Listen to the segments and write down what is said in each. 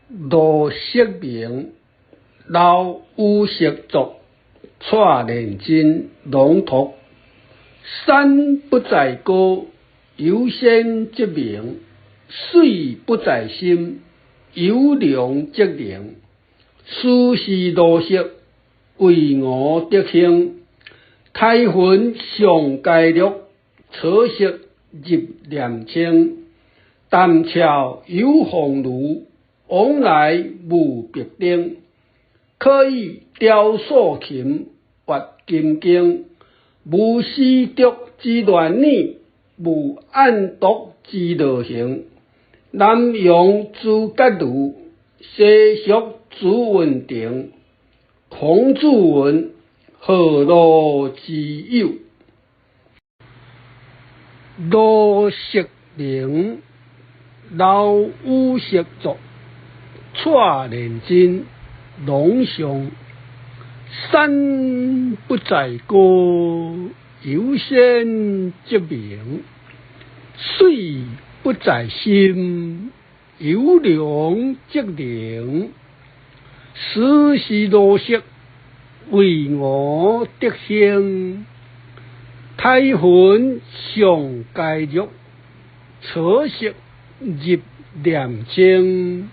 罗色明，老有色族，蔡连真朗读。山不在高，有仙则名；水不在深，有龙则灵。斯是罗色，为我得兴。开魂上界律，草色入念清。淡峭有鸿儒，往来无别丁。可以雕塑琴，挖金经。无丝竹之乱语，无暗毒之道行。南阳之格鲁，西蜀之文定。孔子云：何乐之有？罗色明，老有色族，蔡连真朗诵。山不在高，有仙则名；水不在深，有龙则灵。斯是罗色，为我得兴。开魂上界律，草色入念清。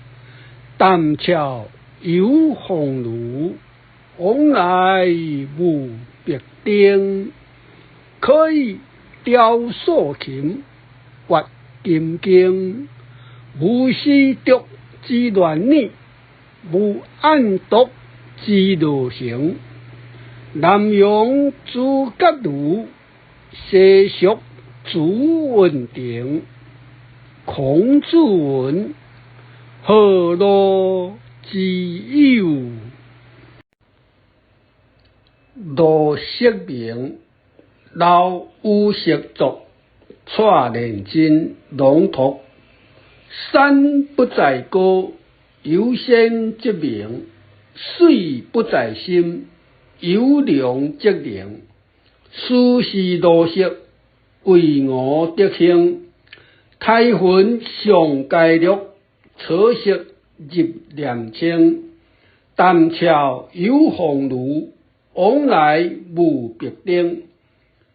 淡峭有鸿儒，往来无别丁。可以雕塑琴，挖金经。无丝竹之乱语，无暗毒之道行。南阳之格鲁，西蜀之文定。孔子云：何乐之有？罗色明，老有色族，蔡连真朗读。山不在高，有仙则名；水不在深，有龙则灵。斯是罗色，为我得兴。开魂上界律，草色入念清。淡峭有鸿儒，往来无别丁。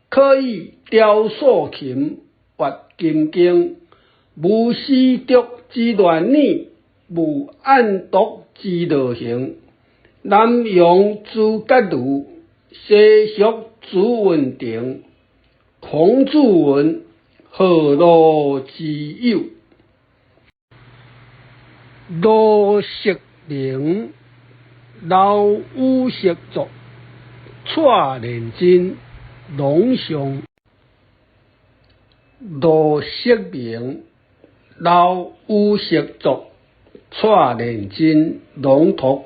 可以雕塑琴，挖金经。无丝竹之乱语，无暗毒之道行。南阳之格鲁，西蜀之文定。孔子云：何乐之有？罗色明，老有色族，蔡连真朗诵。罗色明，老有色族，蔡连真朗读。